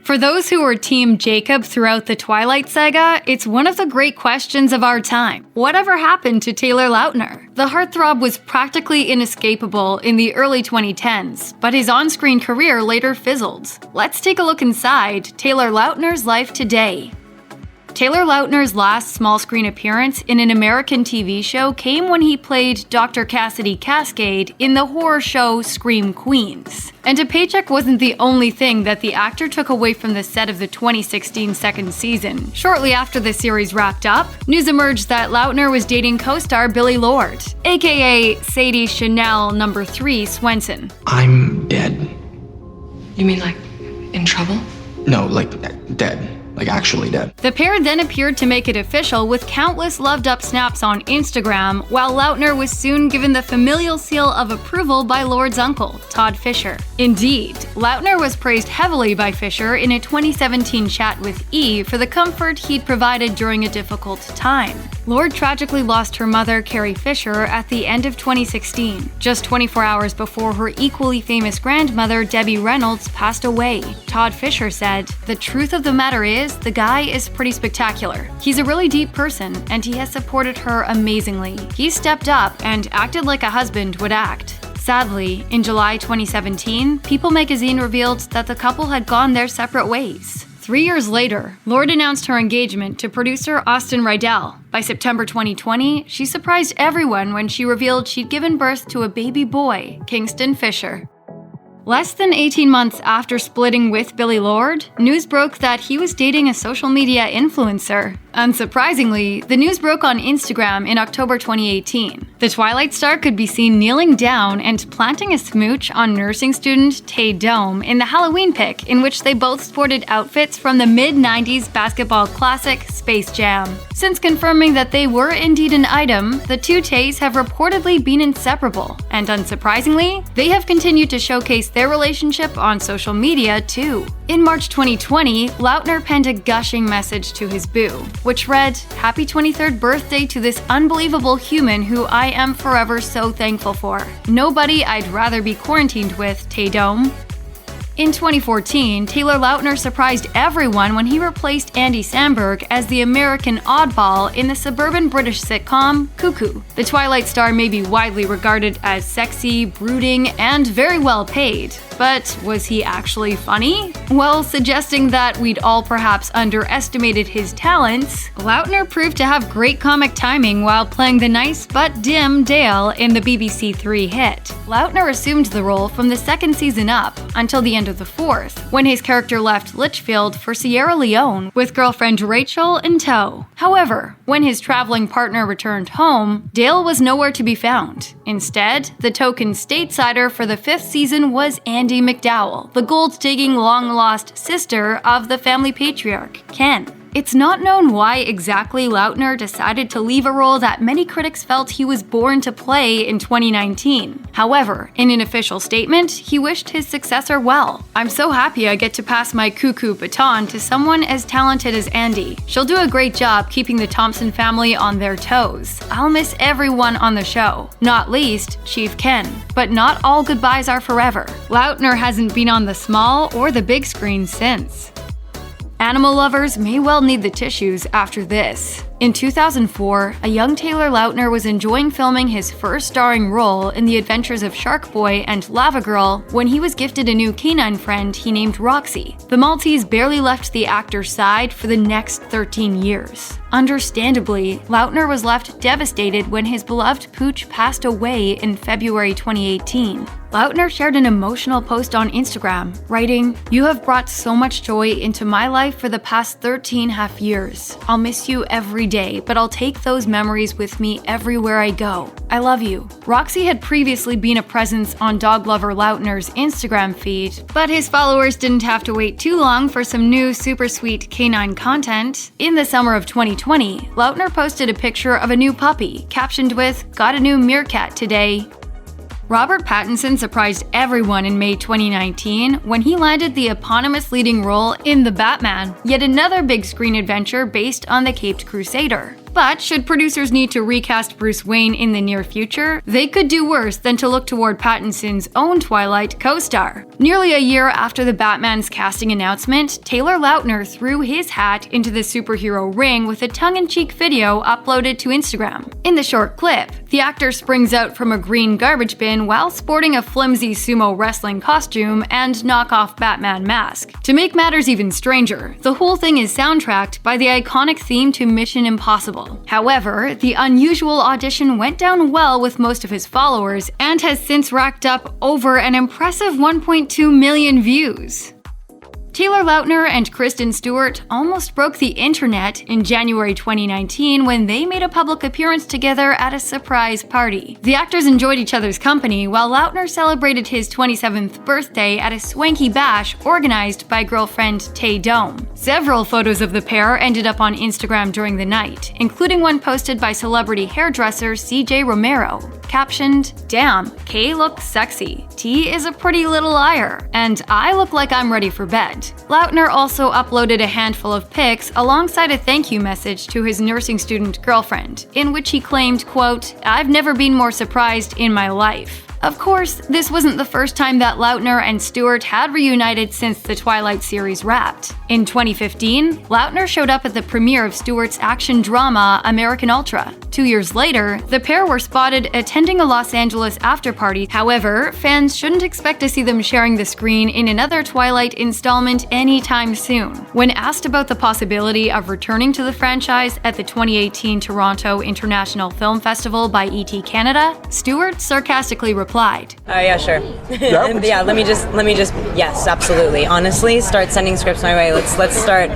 For those who were Team Jacob throughout the Twilight saga, it's one of the great questions of our time. Whatever happened to Taylor Lautner? The heartthrob was practically inescapable in the early 2010s, but his on-screen career later fizzled. Let's take a look inside Taylor Lautner's life today. Taylor Lautner's last small-screen appearance in an American TV show came when he played Dr. Cassidy Cascade in the horror show Scream Queens. And a paycheck wasn't the only thing that the actor took away from the set of the 2016 second season. Shortly after the series wrapped up, news emerged that Lautner was dating co-star Billie Lourd, aka Sadie Chanel No. 3 Swenson. I'm dead. You mean like in trouble? No, like dead. Like actually dead. The pair then appeared to make it official with countless loved-up snaps on Instagram, while Lautner was soon given the familial seal of approval by Lourd's uncle, Todd Fisher. Indeed, Lautner was praised heavily by Fisher in a 2017 chat with E! For the comfort he'd provided during a difficult time. Lourd tragically lost her mother, Carrie Fisher, at the end of 2016, just 24 hours before her equally famous grandmother, Debbie Reynolds, passed away. Todd Fisher said, "The truth of the matter is, the guy is pretty spectacular. He's a really deep person, and he has supported her amazingly. He stepped up and acted like a husband would act." Sadly, in July 2017, People magazine revealed that the couple had gone their separate ways. 3 years later, Lourd announced her engagement to producer Austin Rydell. By September 2020, she surprised everyone when she revealed she'd given birth to a baby boy, Kingston Fisher. Less than 18 months after splitting with Billie Lourd, news broke that he was dating a social media influencer. Unsurprisingly, the news broke on Instagram in October 2018. The Twilight star could be seen kneeling down and planting a smooch on nursing student Tay Dome in the Halloween pic, in which they both sported outfits from the mid-90s basketball classic Space Jam. Since confirming that they were indeed an item, the two Tays have reportedly been inseparable, and unsurprisingly, they have continued to showcase their relationship on social media too. In March 2020, Lautner penned a gushing message to his boo, which read, "Happy 23rd birthday to this unbelievable human who I am forever so thankful for. Nobody I'd rather be quarantined with, Tay Dome." In 2014, Taylor Lautner surprised everyone when he replaced Andy Samberg as the American oddball in the suburban British sitcom Cuckoo. The Twilight star may be widely regarded as sexy, brooding, and very well paid. But was he actually funny? Well, suggesting that we'd all perhaps underestimated his talents, Lautner proved to have great comic timing while playing the nice but dim Dale in the BBC Three hit. Lautner assumed the role from the second season up until the end of the fourth, when his character left Litchfield for Sierra Leone with girlfriend Rachel in tow. However, when his traveling partner returned home, Dale was nowhere to be found. Instead, the token statesider for the fifth season was Andy McDowell, the gold-digging long-lost sister of the family patriarch, Ken. It's not known why exactly Lautner decided to leave a role that many critics felt he was born to play in 2019. However, in an official statement, he wished his successor well. "I'm so happy I get to pass my cuckoo baton to someone as talented as Andy. She'll do a great job keeping the Thompson family on their toes. I'll miss everyone on the show, not least Chief Ken. But not all goodbyes are forever." Lautner hasn't been on the small or the big screen since. Animal lovers may well need the tissues after this. In 2004, a young Taylor Lautner was enjoying filming his first starring role in the adventures of Shark Boy and Lava Girl when he was gifted a new canine friend he named Roxy. The Maltese barely left the actor's side for the next 13 years. Understandably, Lautner was left devastated when his beloved pooch passed away in February 2018. Lautner shared an emotional post on Instagram, writing, "You have brought so much joy into my life for the past 13.5 years. I'll miss you every day, but I'll take those memories with me everywhere I go. I love you." Roxy had previously been a presence on dog lover Lautner's Instagram feed, but his followers didn't have to wait too long for some new super sweet canine content. In the summer of 2020, Lautner posted a picture of a new puppy, captioned with, "Got a new meerkat today." Robert Pattinson surprised everyone in May 2019 when he landed the eponymous leading role in The Batman, yet another big screen adventure based on the Caped Crusader. But should producers need to recast Bruce Wayne in the near future, they could do worse than to look toward Pattinson's own Twilight co-star. Nearly a year after the Batman's casting announcement, Taylor Lautner threw his hat into the superhero ring with a tongue-in-cheek video uploaded to Instagram. In the short clip, the actor springs out from a green garbage bin while sporting a flimsy sumo wrestling costume and knockoff Batman mask. To make matters even stranger, the whole thing is soundtracked by the iconic theme to Mission Impossible. However, the unusual audition went down well with most of his followers and has since racked up over an impressive 1.2 million views. Taylor Lautner and Kristen Stewart almost broke the internet in January 2019 when they made a public appearance together at a surprise party. The actors enjoyed each other's company while Lautner celebrated his 27th birthday at a swanky bash organized by girlfriend Tay Dome. Several photos of the pair ended up on Instagram during the night, including one posted by celebrity hairdresser CJ Romero, captioned, "Damn, Kay looks sexy. T is a pretty little liar, and I look like I'm ready for bed." Lautner also uploaded a handful of pics alongside a thank you message to his nursing student girlfriend, in which he claimed, quote, "I've never been more surprised in my life." Of course, this wasn't the first time that Lautner and Stewart had reunited since the Twilight series wrapped. In 2015, Lautner showed up at the premiere of Stewart's action drama American Ultra. 2 years later, the pair were spotted attending a Los Angeles after-party. However, fans shouldn't expect to see them sharing the screen in another Twilight installment anytime soon. When asked about the possibility of returning to the franchise at the 2018 Toronto International Film Festival by ET Canada, Stewart sarcastically replied, "Oh yeah, sure. Yeah, let me just, yes, absolutely. Honestly, start sending scripts my way. Let's start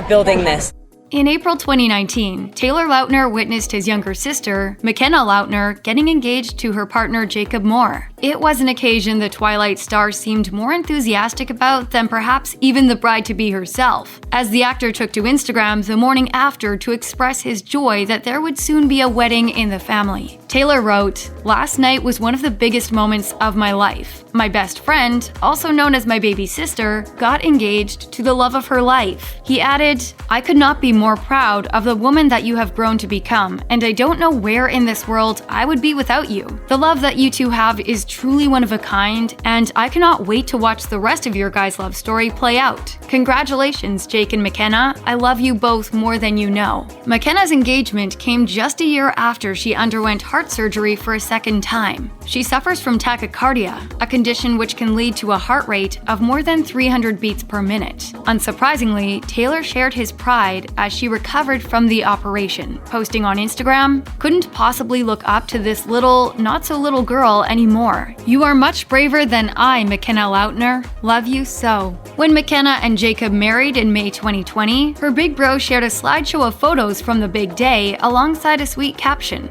building this." In April 2019, Taylor Lautner witnessed his younger sister, McKenna Lautner, getting engaged to her partner Jacob Moore. It was an occasion the Twilight star seemed more enthusiastic about than perhaps even the bride-to-be herself, as the actor took to Instagram the morning after to express his joy that there would soon be a wedding in the family. Taylor wrote, "Last night was one of the biggest moments of my life. My best friend, also known as my baby sister, got engaged to the love of her life." He added, "I could not be more proud of the woman that you have grown to become, and I don't know where in this world I would be without you. The love that you two have is truly one of a kind, and I cannot wait to watch the rest of your guys' love story play out. Congratulations, Jake and McKenna. I love you both more than you know." McKenna's engagement came just a year after she underwent heart surgery for a second time. She suffers from tachycardia, a condition which can lead to a heart rate of more than 300 beats per minute. Unsurprisingly, Taylor shared his pride as she recovered from the operation, posting on Instagram, "Couldn't possibly look up to this little, not so little girl anymore. You are much braver than I, McKenna Lautner. Love you so." When McKenna and Jacob married in May 2020, her big bro shared a slideshow of photos from the big day alongside a sweet caption.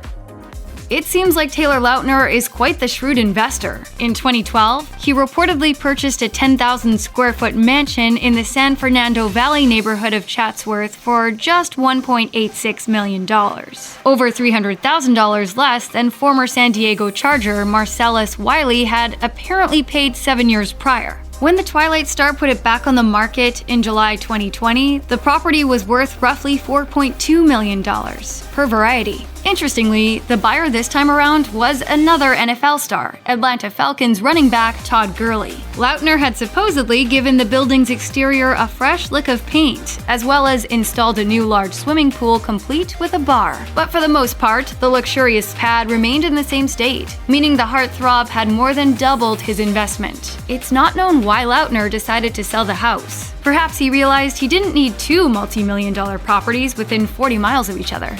It seems like Taylor Lautner is quite the shrewd investor. In 2012, he reportedly purchased a 10,000 square foot mansion in the San Fernando Valley neighborhood of Chatsworth for just $1.86 million. Over $300,000 less than former San Diego Charger Marcellus Wiley had apparently paid 7 years prior. When the Twilight star put it back on the market in July 2020, the property was worth roughly $4.2 million, per Variety. Interestingly, the buyer this time around was another NFL star, Atlanta Falcons running back Todd Gurley. Lautner had supposedly given the building's exterior a fresh lick of paint, as well as installed a new large swimming pool complete with a bar. But for the most part, the luxurious pad remained in the same state, meaning the heartthrob had more than doubled his investment. It's not known why Lautner decided to sell the house. Perhaps he realized he didn't need two multi-million-dollar properties within 40 miles of each other.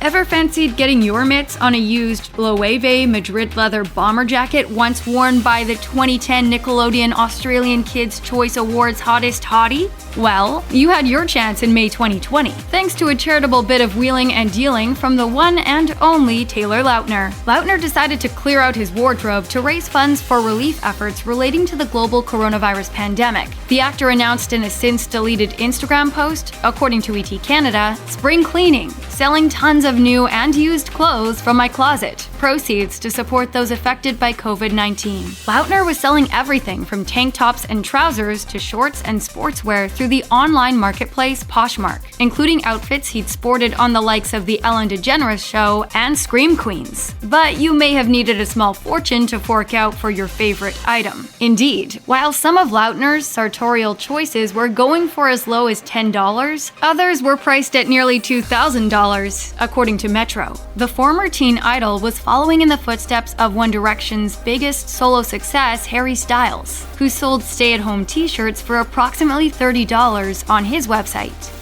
Ever fancied getting your mitts on a used Loewe Madrid leather bomber jacket once worn by the 2010 Nickelodeon Australian Kids' Choice Awards hottest hottie? Well, you had your chance in May 2020, thanks to a charitable bit of wheeling and dealing from the one and only Taylor Lautner. Lautner decided to clear out his wardrobe to raise funds for relief efforts relating to the global coronavirus pandemic. The actor announced in a since-deleted Instagram post, according to ET Canada, "Spring cleaning, selling tons of new and used clothes from my closet. proceeds to support those affected by COVID-19. Lautner was selling everything from tank tops and trousers to shorts and sportswear through the online marketplace Poshmark, including outfits he'd sported on the likes of The Ellen DeGeneres Show and Scream Queens. But you may have needed a small fortune to fork out for your favorite item. Indeed, while some of Lautner's sartorial choices were going for as low as $10, others were priced at nearly $2,000, according to Metro. The former teen idol was following in the footsteps of One Direction's biggest solo success, Harry Styles, who sold stay-at-home t-shirts for approximately $30 on his website.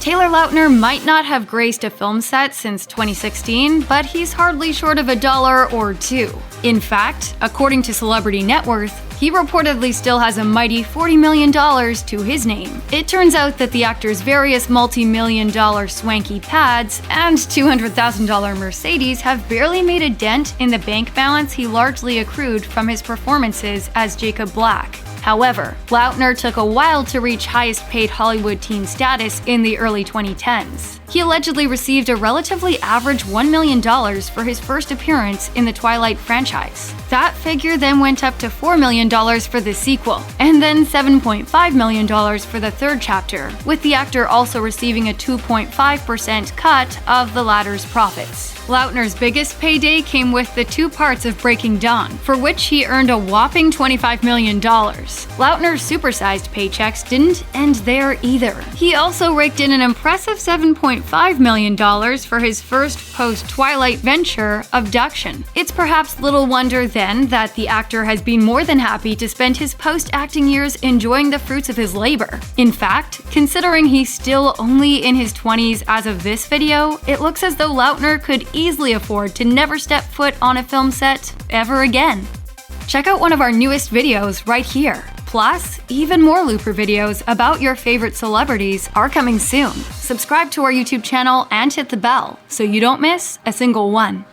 Taylor Lautner might not have graced a film set since 2016, but he's hardly short of $1 or $2. In fact, according to Celebrity Net Worth, he reportedly still has a mighty $40 million to his name. It turns out that the actor's various multi-million-dollar swanky pads and $200,000 Mercedes have barely made a dent in the bank balance he largely accrued from his performances as Jacob Black. However, Lautner took a while to reach highest-paid Hollywood teen status in the early 2010s. He allegedly received a relatively average $1 million for his first appearance in the Twilight franchise. That figure then went up to $4 million for the sequel, and then $7.5 million for the third chapter, with the actor also receiving a 2.5% cut of the latter's profits. Lautner's biggest payday came with the 2 parts of Breaking Dawn, for which he earned a whopping $25 million. Lautner's supersized paychecks didn't end there either. He also raked in an impressive $7.5 million for his first post-Twilight venture, Abduction. It's perhaps little wonder then that the actor has been more than happy to spend his post-acting years enjoying the fruits of his labor. In fact, considering he's still only in his 20s as of this video, it looks as though Lautner could easily afford to never step foot on a film set ever again. Check out one of our newest videos right here. Plus, even more Looper videos about your favorite celebrities are coming soon. Subscribe to our YouTube channel and hit the bell so you don't miss a single one.